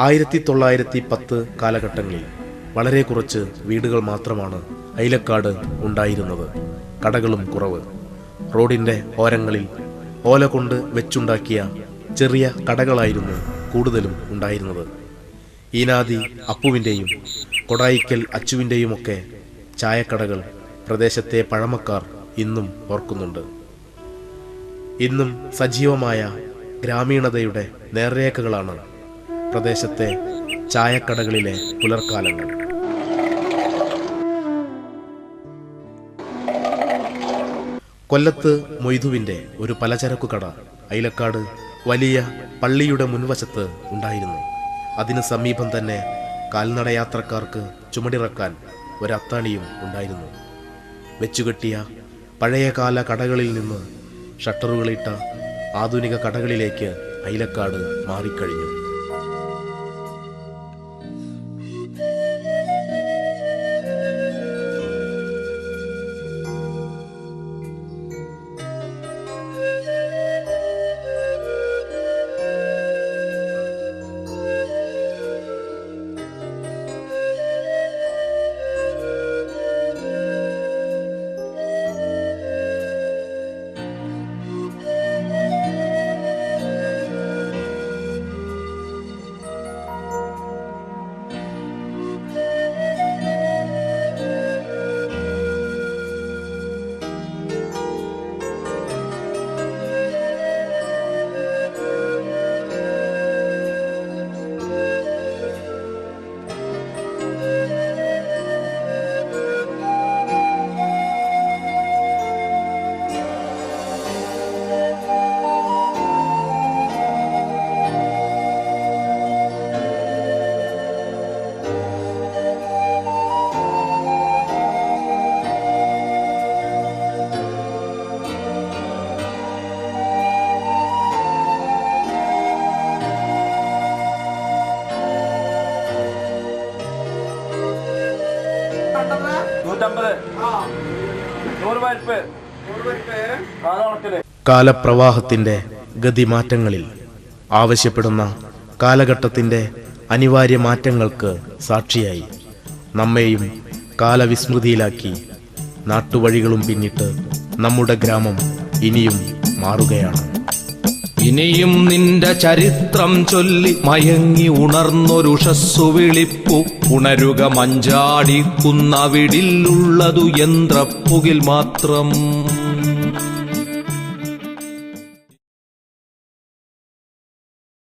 1910 കാലഘട്ടങ്ങളിൽ വളരെ കുറച്ച് വീടുകൾ മാത്രമാണ് ഐലക്കാട് ഉണ്ടായിരുന്നത്. കടകളും കുറവ്. റോഡിൻ്റെ ഓരങ്ങളിൽ ഓല കൊണ്ട് വെച്ചുണ്ടാക്കിയ ചെറിയ കടകളായിരുന്നു കൂടുതലും ഉണ്ടായിരുന്നത്. ഈനാദി അപ്പുവിൻ്റെയും കൊടായിക്കൽ അച്ചുവിൻ്റെയുമൊക്കെ ചായക്കടകൾ പ്രദേശത്തെ പഴമക്കാർ ഇന്നും ഓർക്കുന്നുണ്ട്. ഇന്നും സജീവമായ ഗ്രാമീണതയുടെ നേർരേഖകളാണ് പ്രദേശത്തെ ചായക്കടകളിലെ പുലർക്കാലങ്ങൾ. കൊല്ലത്ത് മൊയ്തുവിൻ്റെ ഒരു പലചരക്കു കട ഐലക്കാട് വലിയ പള്ളിയുടെ മുൻവശത്ത് ഉണ്ടായിരുന്നു. അതിന് സമീപം തന്നെ കാൽനടയാത്രക്കാർക്ക് ചുമടിറക്കാൻ ഒരത്താണിയും ഉണ്ടായിരുന്നു. വെച്ചുകെട്ടിയ പഴയകാല കടകളിൽ നിന്ന് ഷട്ടറുകളിട്ട ആധുനിക കടകളിലേക്ക് ഐലക്കാട് മാറിക്കഴിഞ്ഞു. കാലപ്രവാഹത്തിന്റെ ഗതിമാറ്റങ്ങളിൽ ആവശ്യപ്പെടുന്ന കാലഘട്ടത്തിന്റെ അനിവാര്യ മാറ്റങ്ങൾക്ക് സാക്ഷിയായി നമ്മെയും കാലവിസ്മൃതിയിലാക്കി നാട്ടുവഴികളും പിന്നിട്ട് നമ്മുടെ ഗ്രാമം ഇനിയും മാറുകയാണ്. ഇനിയും നിന്റെ ചരിത്രം ചൊല്ലി മയങ്ങി ഉണർന്നൊരുഷസ്സു വിളിപ്പു. ഉണരുക മഞ്ചാടി കുന്നവിടിലുള്ളതു യന്ത്രപ്പുകിൽ മാത്രം.